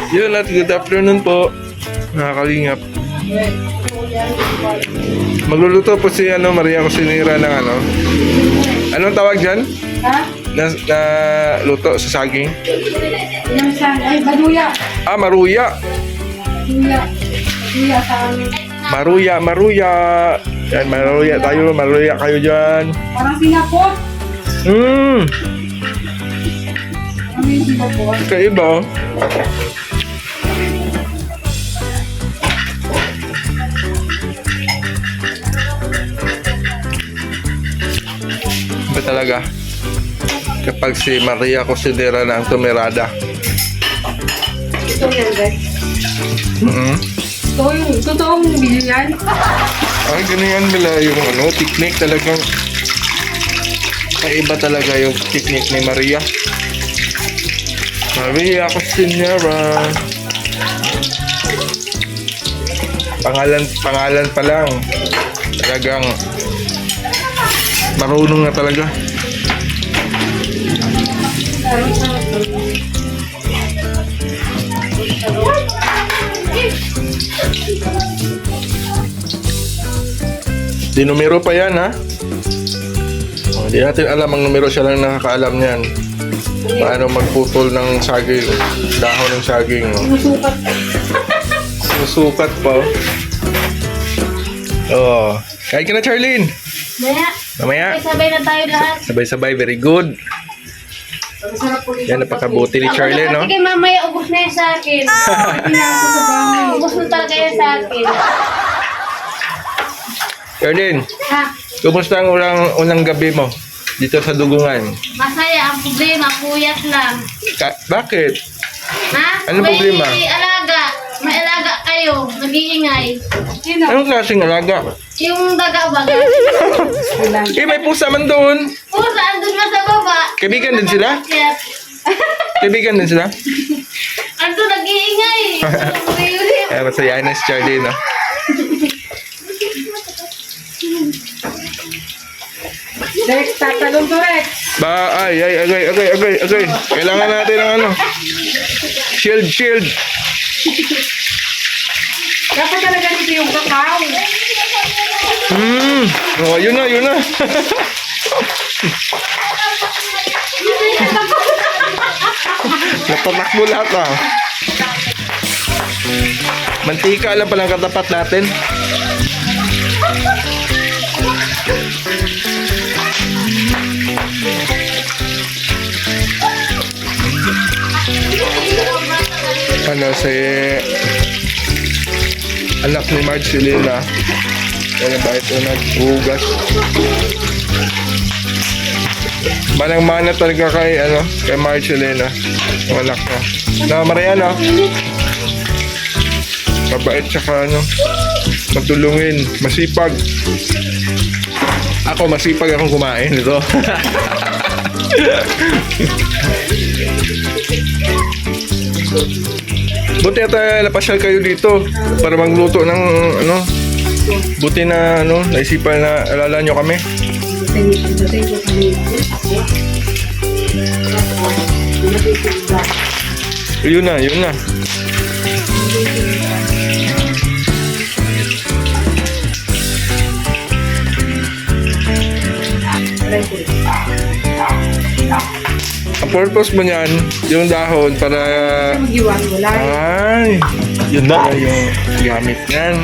Yun at good afternoon po, mga kalingap. Magluluto po si Maria Cosinera ng anong tawag dyan? Ha? Na luto sa saging? Yung saan? Ay, baduya. Maruya. Baduya. Baduya sa amin. Maruya. Yan, maruya tayo. Maruya kayo dyan. Parang sinapot. Kami yung sinapot. Kaiba. Iba talaga kapag si Maria Cosinera na ang tumirada. Ito yan, guys. Totoong video yan. Ay, ganyan nila yung technique talagang kaiba talaga yung technique ni Maria. Maria Cosinera. Pangalan pa lang. Talagang marunong na talaga. Di numero pa yan, ha? Di natin alam ang numero, siya lang nakakaalam niyan. Paano magputol ng saging, dahon ng saging. Susukat. Susukat pa. Kain ka na, Charlene. Mamaya. Sabay na tayo lahat. Sabay-sabay, very good. Masarap po Yan, napakabuti ni Charlene, no? Sige, mamaya ubos na yan sa akin. Ubos na talaga yan sa akin. Charlene, Ha? kumusta ang unang gabi mo dito sa Dugungan? Masaya ang problema, puyat lang. Bakit? Ha? Anong problema? May alaga kayo, nag-iingay. Anong klaseng alaga? Yung daga-baga. May pusa man doon. Pusa, andun na sa baba. Kaibigan din sila? Kaibigan din sila? Andun, nag-iingay. Masayain na si Charlie, no? Rex, tatalong to, Rex. Agay. Kailangan natin ng shield. Dapat talaga dito yung kakao. Yun na. Napatakbo lahat, Mantika lang palang katapat natin. Si anak ni Marcelina. Kaya ba ito naghugas? Manang-mana talaga kay Marcelina, ang anak niya. Na Mariana. Mabait tsaka matulungin, masipag. Ako masipag akong kumain ito. Buti ata napasyal kayo dito para magluto ng buti na naisipan na alala nyo kami. Yun na. Ang purpose mo niyan, yung dahon para... Ay, yun na yung gamit niyan.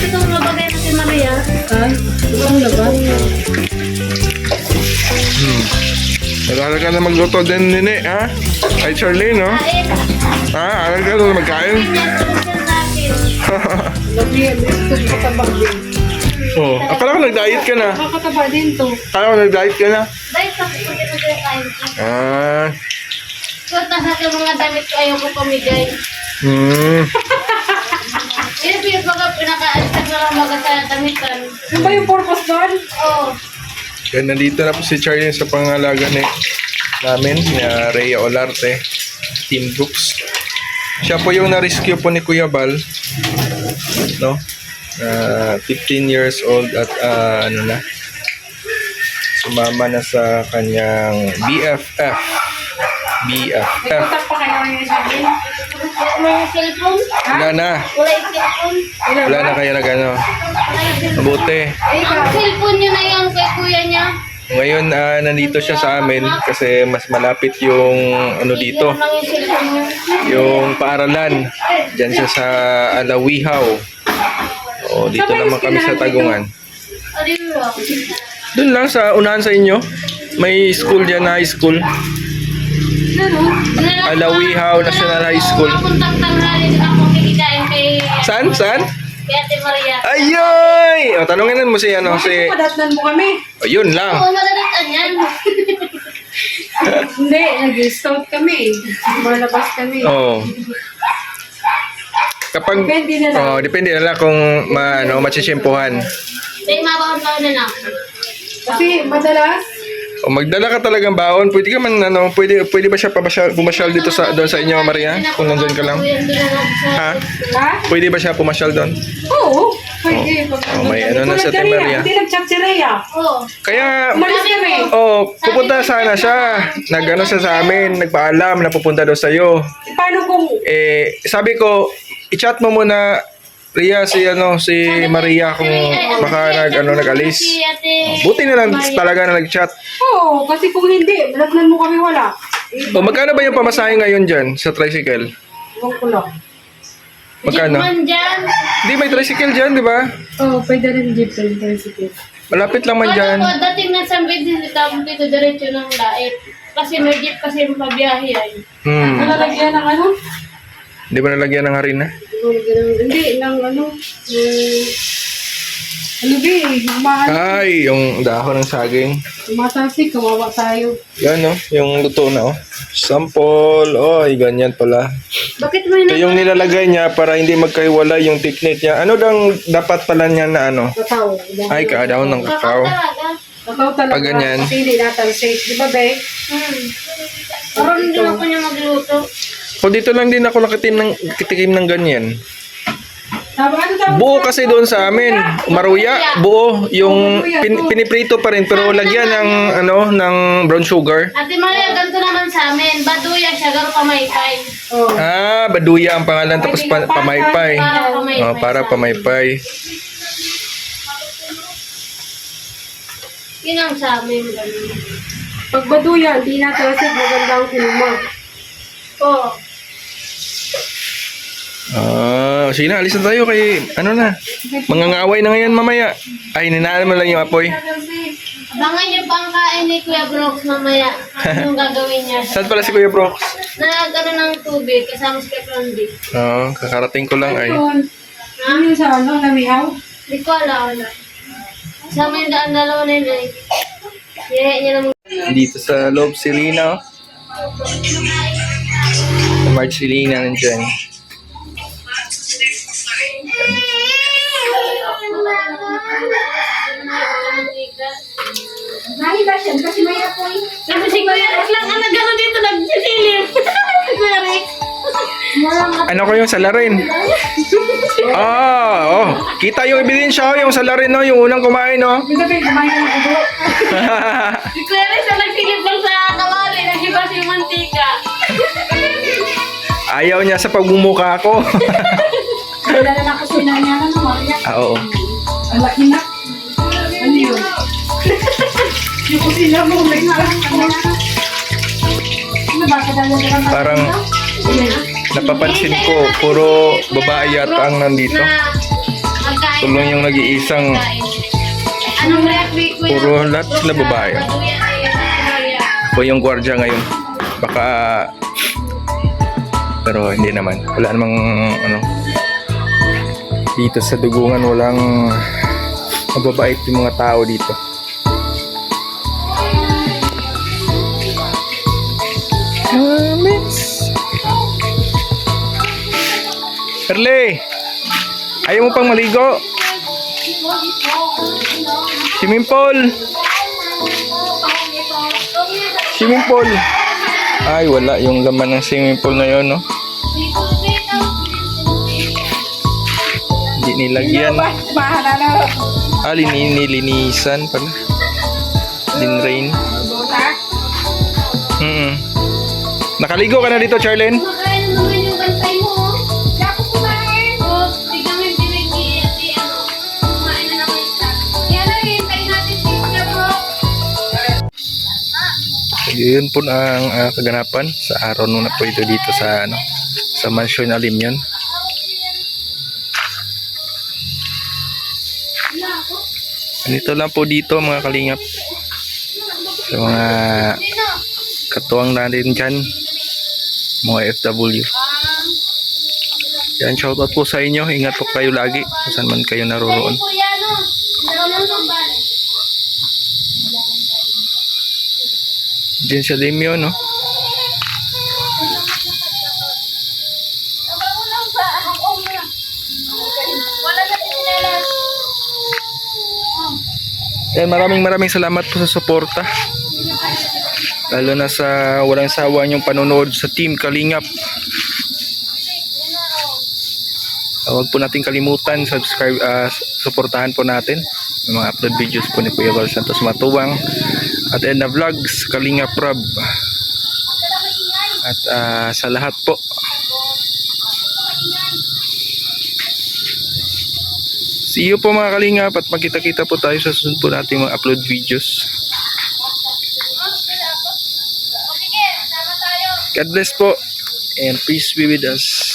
Ito ang labagay na si Maria. Ha? Ang labas. Nag-aaral ka na magluto din, Nene, ha? Ay, Charlene, no? Kain. Aral ka na magkain? Ganyan, tulog sa akin. Kakataba din. Akala ko nag-diet ka na. Kakataba din to. Akala ko nag-diet ka na. Dahil sa pagkakita ko yung kain ko. Suot na sa akin mga damit ko, ayaw ko pamigay. Yun yung pinaka-alistag na lang baga sa damitan. Ano ba yung purpose doon? Oo. Kaya nandito na po si Charlie sa pangalaga namin, ni Rhea Olarte, Team Brooks. Siya po yung na-rescue po ni Kuya Bal, no? 15 years old at sumama na sa kanyang BFF Bia. May utak pa kayo ngayon sa akin. May cellphone? Wala na. Wala yung cellphone. Wala na kayo nag-ano. Mabuti. Ang cellphone niya na yung kay kuya niya. Ngayon, nandito siya sa amin kasi mas malapit yung ano dito. Yan lang yung cellphone niya. Yung paaralan. Diyan siya sa Alawihaw. O, dito naman kami sa Tagungan. Alin mo? Doon lang sa unahan sa inyo. May school dyan na high school. Alawihaw National High School. Kontaktan na rin ako kikikain kay Saan? Saan? kay Ate Maria. Ayoy! O, tanungin mo si ano, si... Padatnan mo kami. O, yun lang. Oo, nadalitan yan. Hindi, nag-scout kami. Malabas kami. Oo. Kapag... Depende na lang. Depende na lang kung matsitsimpuhan. May mabawon-bawon na lang. Kasi madalas, O magdala ka talagang baon, pwede ka man pwede ba siya pumasyal dito sa doon sa inyo, Maria? Kung nandiyan ka lang. Ha? ha? Pwede ba siya pumasyal doon? Oo. Pwede. may ano na sa Ate Maria. Hindi nag-chat si Rhea. Oo. Kaya Umalis kami. pupunta sana siya. Nag-ano siya sa amin, nagpaalam na pupunta daw sa iyo. Paano kung Sabi ko, i-chat mo muna Ria si Maria kung baka nag-alis. Si Ate. Buti na lang talaga na nag-chat. Oo, kasi kung hindi, malagnan mo kami wala. O magkano ba yung pamasahe ngayon dyan sa tricycle? Huwag ko lang. Magkano? Man dyan. Hindi, may tricycle dyan, di ba? Oo, pwede rin jeep, pwede sige. Malapit lang man dyan. Ano po, dating na sa bid, dito diretso ng dait. Kasi may jeep kasi mabiyahe ay. Malalagyan ng ano? Hindi ba nalagyan ng harina? Hindi, ng ano? Ano ba eh? Ay, yung dahon ng saging. Tumatasik, kawawa tayo. Yan, no? Yung luto na, oh. Sample. Oy, ganyan pala. Bakit may Ito yung nilalagay niya para hindi magkaiwalay yung technique niya. Ano dang dapat pala niya na ano? Kakao. Ay, kaadaw ng kakao. talaga? Kakao talaga. Pag ganyan. Kasi hindi natin safe. Di ba, Be? Parang hindi na ko niya magluto. O dito lang din ako nakitikim ng ganyan. Ano tawag? Buo kasi doon sa amin. Maruya, buo. Yung piniprito pa rin pero lagyan ng brown sugar. Ate Maria, ganito naman sa amin. Baduya siya, garo pamaypay. Oh. Baduya ang pangalan tapos pamaypay. Para pamaypay. Para pamaypay. Yun ang sa amin. ganun. Pag baduya, hindi natin safe. Magandang kulma. Oo. Sige na, alis na tayo kay, mangangaway na ngayon mamaya. Ay, ninaan mo lang yung apoy. Abangan niyo pa ang kain ni Kuya Brooks mamaya. Anong gagawin niya? Saan pala si Kuya Brooks? Nagano ng tubig kasama si Petrondi. Kakarating ko lang ay. Ano yung sa ano? Namihaw? Hindi ko alam. Sa amin daan dalawa na yun ay. Yaya niya naman. Dito sa loob si Rina. Si Marcelina nandyan. Nani ba siya? Kasi may apoy. Kasi si Kuya Rick lang ang nagano dito, nagsisilip. Kuya Rick. Ano ko yung salarin? Kita yung ebidensya yung salarin, no? Yung unang kumain, no? Hindi sabi, kumain ng ubo. Si Kuya Rick ang nagsilip lang sa kawali, nag-ibas yung mantika. Ayaw niya sa pagmumukha ko. Wala na nakusina niya na naman. Oo. Ang laki na. Ano yun? Yung kusina mo, may harang ano na. Ano ba? Kadala na lang. Parang napapansin ko, puro babae yata ang nandito. Tulong yung nag-iisang, Anong react Kuya? puro lahat sila babae. Baduya na yun. Ako yung gwardiya ngayon. Baka, pero hindi naman. Wala namang, dito sa Dugungan, walang mababait yung mga tao dito. Perle, ayaw mo pang maligo? Swimming pool. Swimming pool. Ay, wala yung laman ng swimming pool na yun, no? Hindi nilagyan. Bahala na. Nilinisan pala. Dinrain. Nakaligo ka na dito, Charlene? Kumakain na naman yung bantay mo, oh. Dapat kumain. Oh, biglang hindi nag-i kumain na naman siya. Kaya na, hintayin natin si Kuya Bro. So, yun po ang kaganapan sa araw nung na po ito dito sa sa Mansion Alimyon. Ganito lang po dito mga kalingap. Sa mga Sino? katuwang natin dyan, mga FW. Yan, shoutout po sa inyo. Ingat po kayo lagi kung saan man kayo naroroon. Sa'yo, Kuya, no? Naroon ng bala. Diyan sa Alimyon, no? Wala na sinilas. Yan, maraming salamat po sa suporta. Lalo na sa walang sawa niyong panonood sa Team Kalingap. Huwag po natin kalimutan, subscribe, suportahan po natin yung mga upload videos po ni Kuya Val Santos Matuwang at Edna Vlogs, Kalingap Rob. At sa lahat po, see you po mga Kalingap at magkita-kita po tayo sa susunod po nating mga upload videos. Sige, sama tayo. God bless po and peace be with us.